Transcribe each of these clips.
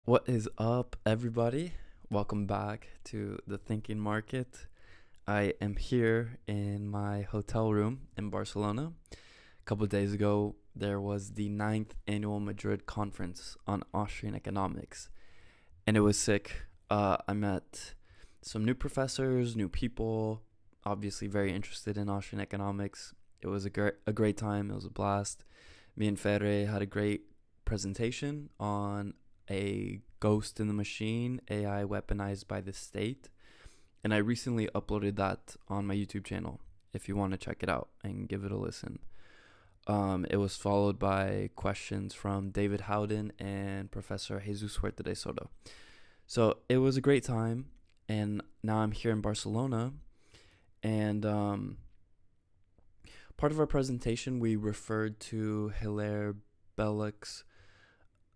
What is up, everybody? Welcome back to the Thinking Market. I am here in my hotel room in Barcelona. A couple of days ago, there was the ninth annual Madrid conference on Austrian economics, and it was sick. I met some new professors, new people, obviously very interested in Austrian economics. It was a great time. It was a blast. Me and Ferre had a great presentation on a ghost in the machine AI weaponized by the state. And I recently uploaded that on my YouTube channel if you want to check it out and give it a listen. It was followed by questions from David Howden and Professor Jesus Huerta de Soto. So it was a great time. And now I'm here in Barcelona. And part of our presentation, we referred to Hilaire Belloc's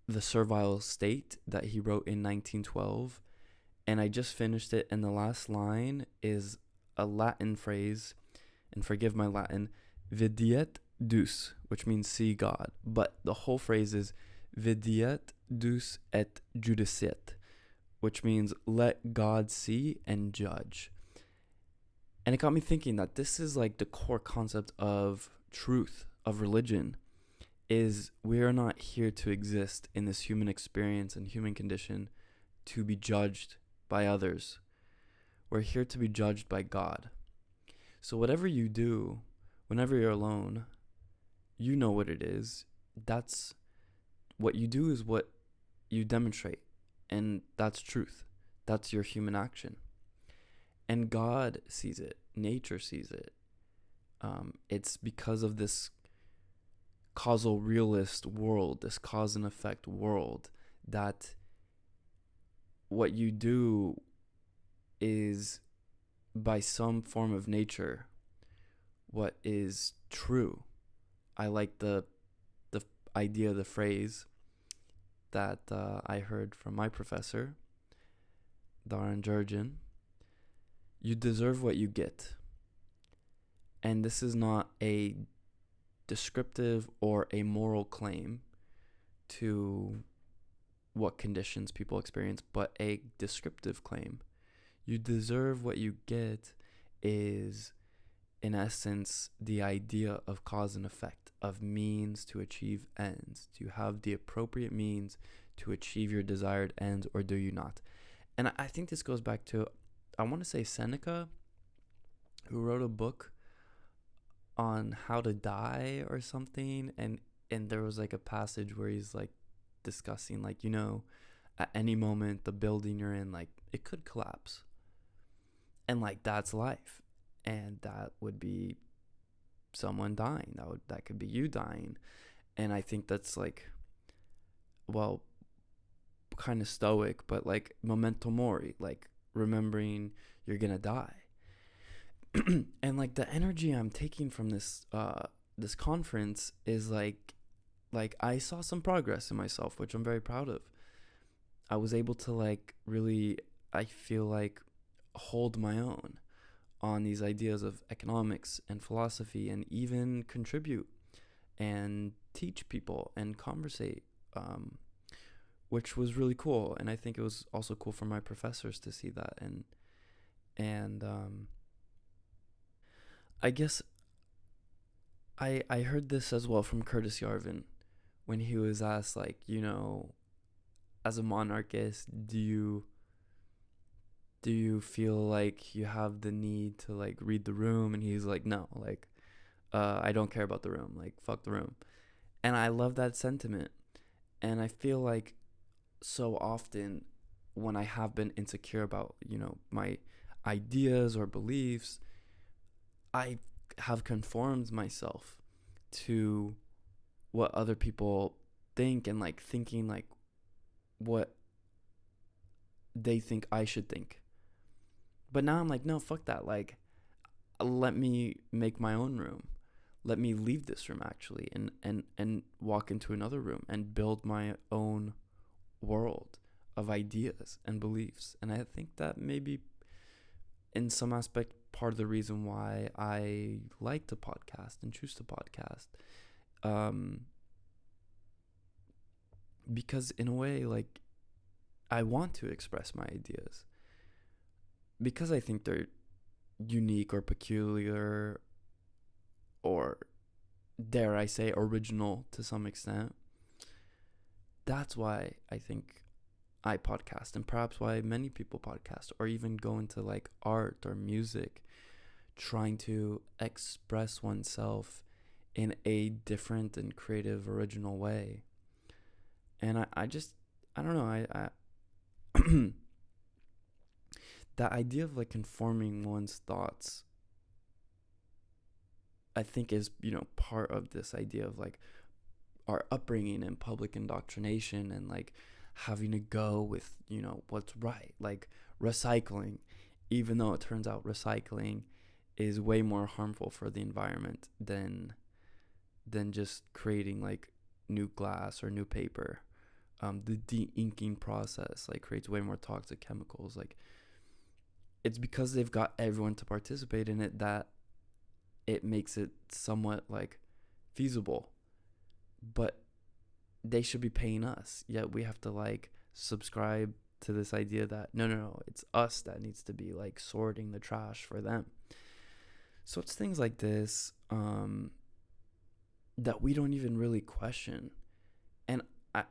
The Servile State that he wrote in 1912, and I just finished it, and the last line is a Latin phrase, and forgive my Latin, videat Deus, which means see God, but the whole phrase is videat Deus et judiciet, which means let God see and judge. And it got me thinking that this is like the core concept of truth, of religion, is we are not here to exist in this human experience and human condition to be judged by others. We're here to be judged by God. So whatever you do, whenever you're alone, you know what it is. That's what you do is what you demonstrate. And that's truth. That's your human action. And God sees it. Nature sees it. It's because of this causal realist world, this cause and effect world, that what you do is by some form of nature what is true. I like the idea, the phrase that I heard from my professor, Darren Jurgen. You deserve what you get. And this is not a descriptive or a moral claim to what conditions people experience, but a descriptive claim. You deserve what you get is, in essence, the idea of cause and effect, of means to achieve ends. Do you have the appropriate means to achieve your desired ends, or do you not? And I think this goes back to, I want to say Seneca, who wrote a book on how to die or something, and there was like a passage where he's like discussing, like, at any moment the building you're in, like, it could collapse, and like that's life, and that would be someone dying, that could be you dying. And I think that's like, well, kind of stoic, but like memento mori, like remembering you're gonna die. And like the energy I'm taking from this conference is like I saw some progress in myself, which I'm very proud of. I was able to like really, I feel like, hold my own on these ideas of economics and philosophy, and even contribute and teach people and conversate, which was really cool. And I think it was also cool for my professors to see that. And I guess I heard this as well from Curtis Yarvin when he was asked, like, as a monarchist, do you feel like you have the need to like read the room? And he's like, no, like, I don't care about the room, like, fuck the room. And I love that sentiment. And I feel like so often when I have been insecure about, my ideas or beliefs, I have conformed myself to what other people think, and like thinking like what they think I should think. But now I'm like, no, fuck that. Like, let me make my own room. Let me leave this room actually, and walk into another room and build my own world of ideas and beliefs. And I think that maybe in some aspect part of the reason why I like to podcast and choose to podcast. Because in a way, like, I want to express my ideas because I think they're unique or peculiar, or dare I say original to some extent. That's why I think I podcast, and perhaps why many people podcast or even go into like art or music, trying to express oneself in a different and creative, original way. And I don't know, that idea of like conforming one's thoughts, I think is, part of this idea of like our upbringing and public indoctrination and like having to go with, what's right, like recycling, even though it turns out recycling is way more harmful for the environment than just creating like new glass or new paper. The de-inking process like creates way more toxic chemicals. Like, it's because they've got everyone to participate in it that it makes it somewhat like feasible. But they should be paying us, yet we have to like subscribe to this idea that no, it's us that needs to be like sorting the trash for them. So it's things like this that we don't even really question. And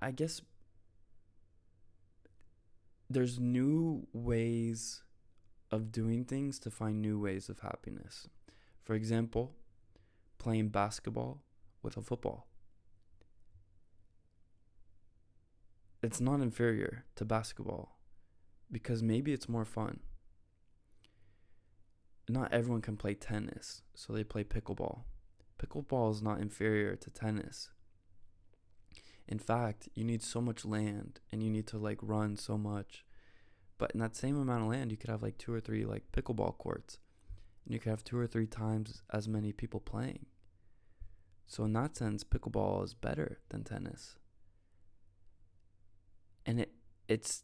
I guess there's new ways of doing things to find new ways of happiness. For example, playing basketball with a football. It's not inferior to basketball because maybe it's more fun. Not everyone can play tennis, so they play pickleball. Pickleball is not inferior to tennis. In fact, you need so much land and you need to like run so much. But in that same amount of land, you could have like 2 or 3 like pickleball courts. And you could have 2 or 3 times as many people playing. So in that sense, pickleball is better than tennis. And it's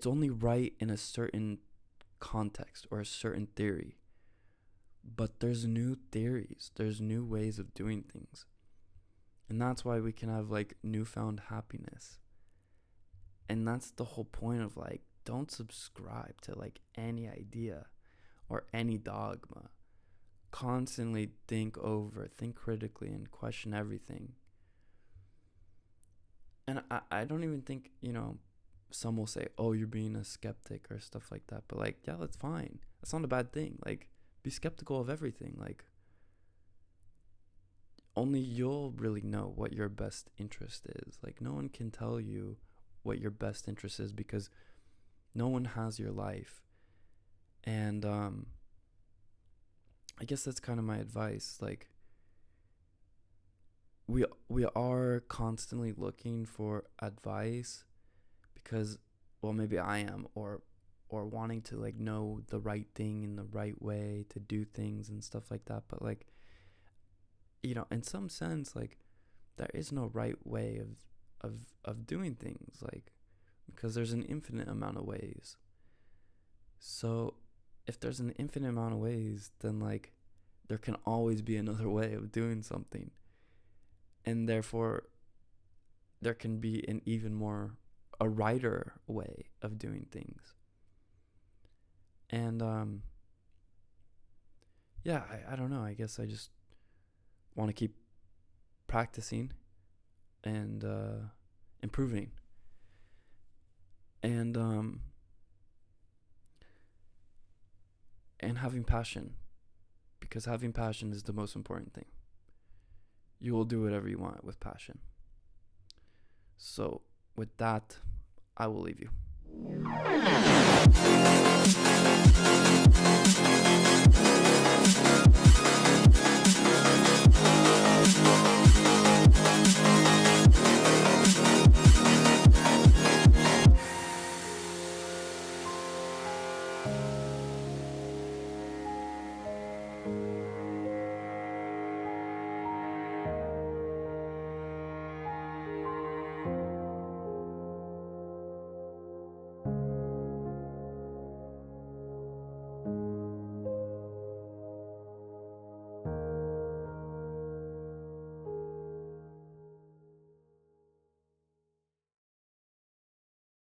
only right in a certain context or a certain theory. But there's new theories. There's new ways of doing things. And that's why we can have like newfound happiness. And that's the whole point of like, don't subscribe to like any idea or any dogma. Constantly think critically, and question everything. And I don't even think, some will say, oh, you're being a skeptic or stuff like that. But like, yeah, that's fine. That's not a bad thing. Like, be skeptical of everything. Like, only you'll really know what your best interest is. Like, no one can tell you what your best interest is because no one has your life. And I guess that's kind of my advice. Like, we are constantly looking for advice because, well, maybe I am, or wanting to like know the right thing in the right way to do things and stuff like that. But like, in some sense, like, there is no right way of doing things, like, because there's an infinite amount of ways. So if there's an infinite amount of ways, then like there can always be another way of doing something. And therefore there can be an even more a righter way of doing things. And yeah, I don't know. I guess I just want to keep practicing and improving. And having passion, because having passion is the most important thing. You will do whatever you want with passion. So with that, I will leave you.